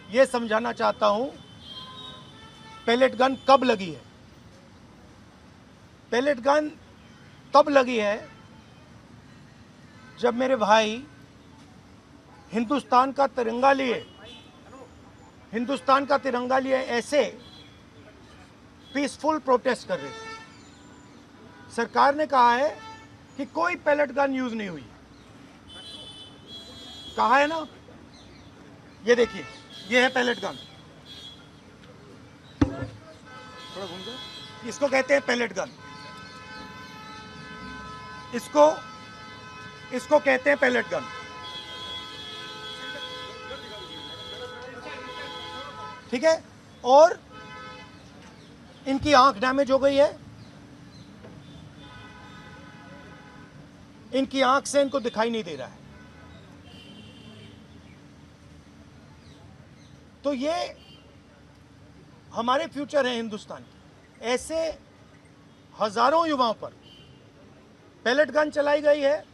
ये समझाना चाहता हूं पेलेट गन कब लगी है। पेलेट गन तब लगी है जब मेरे भाई हिंदुस्तान का तिरंगा लिए ऐसे पीसफुल प्रोटेस्ट कर रहे थे। सरकार ने कहा है कि कोई पेलेट गन यूज नहीं हुई, कहा है ना। ये देखिए, ये है पेलेट गन, थोड़ा घूम जाओ। इसको कहते हैं पेलेट गन, इसको कहते हैं पेलेट गन। ठीक है, और इनकी आंख डैमेज हो गई है, इनकी आंख से इनको दिखाई नहीं दे रहा है। तो ये हमारे फ्यूचर है हिंदुस्तान के। ऐसे हजारों युवाओं पर पेलेट गन चलाई गई है,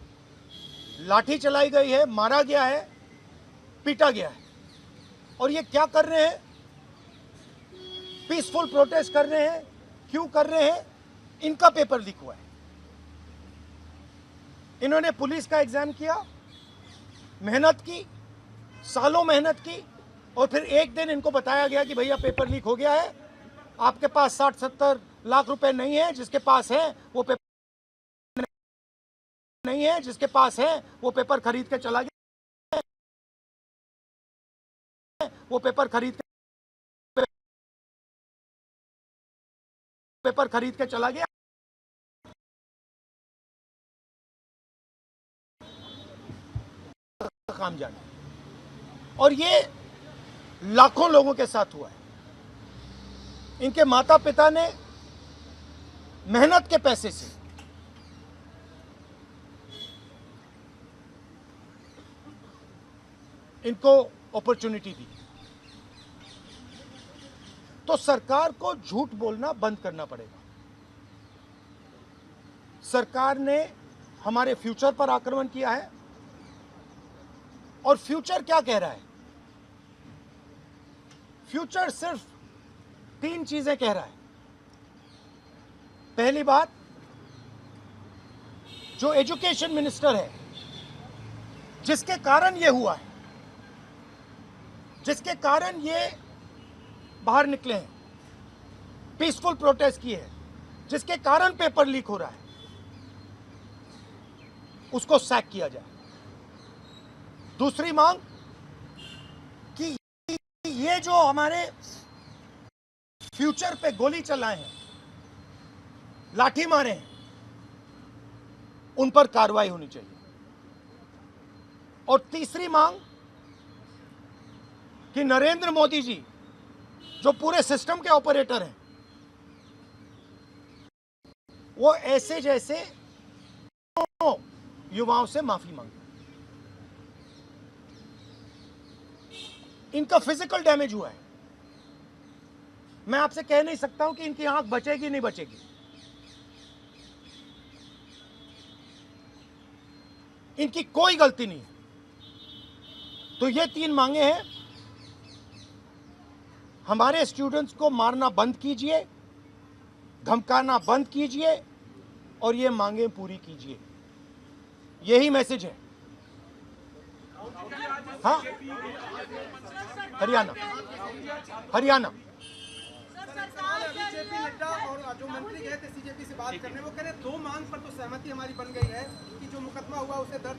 लाठी चलाई गई है, मारा गया है, पीटा गया है। और ये क्या कर रहे हैं? पीसफुल प्रोटेस्ट कर रहे हैं। क्यों कर रहे हैं? इनका पेपर लीक हुआ है। इन्होंने पुलिस का एग्जाम किया, मेहनत की, सालों मेहनत की, और फिर एक दिन इनको बताया गया कि भैया पेपर लीक हो गया है, आपके पास 60-70 लाख रुपए नहीं है, जिसके पास है वो पेपर नहीं है, जिसके पास है वो पेपर खरीद के चला गया, वो पेपर खरीद के चला गया। काम जाने, और ये लाखों लोगों के साथ हुआ है। इनके माता पिता ने मेहनत के पैसे से इनको अपॉर्चुनिटी दी। तो सरकार को झूठ बोलना बंद करना पड़ेगा। सरकार ने हमारे फ्यूचर पर आक्रमण किया है, और फ्यूचर क्या कह रहा है? फ्यूचर सिर्फ 3 चीजें कह रहा है। पहली बात, जो एजुकेशन मिनिस्टर है, जिसके कारण ये हुआ है, जिसके कारण ये बाहर निकले हैं, पीसफुल प्रोटेस्ट किए हैं, जिसके कारण पेपर लीक हो रहा है, उसको सैक किया जाए। दूसरी मांग कि ये जो हमारे फ्यूचर पे गोली चलाए हैं, लाठी मारे हैं, उन पर कार्रवाई होनी चाहिए। और तीसरी मांग कि नरेंद्र मोदी जी, जो पूरे सिस्टम के ऑपरेटर हैं, वो ऐसे जैसे युवाओं से माफी मांगे। इनका फिजिकल डैमेज हुआ है। मैं आपसे कह नहीं सकता हूं कि इनकी आंख बचेगी नहीं बचेगी। इनकी कोई गलती नहीं है। तो ये 3 मांगे हैं। हमारे स्टूडेंट्स को मारना बंद कीजिए, धमकाना बंद कीजिए, और ये मांगे पूरी कीजिए। यही मैसेज है। हाँ, हरियाणा जेपी नड्डा और जो मंत्री गए थे सीजेपी से बात करने, वो कह रहे 2 मांग पर तो सहमति हमारी बन गई है कि जो मुकदमा हुआ उसे दर्ज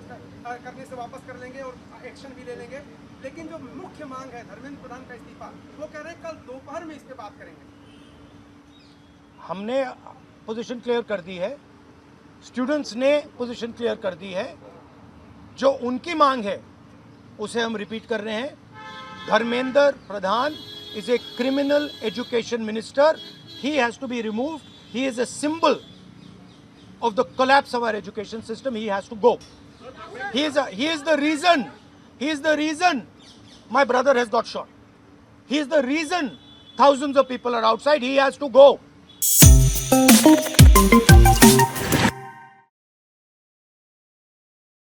करने से वापस कर लेंगे और एक्शन भी ले लेंगे, लेकिन जो मुख्य मांग है धर्मेंद्र प्रधान का इस्तीफा, वो कह रहे हैं कल दोपहर में इस पे बात करेंगे। हमने पोजीशन क्लियर कर दी है, स्टूडेंट्स ने पोजीशन क्लियर कर दी है। जो उनकी मांग है उसे हम रिपीट कर रहे हैं। Dharmendra Pradhan is a criminal education minister. He has to be removed. He is a symbol of the collapse of our education system. He has to go. He is the reason my brother has got shot. He is the reason thousands of people are outside. He has to go.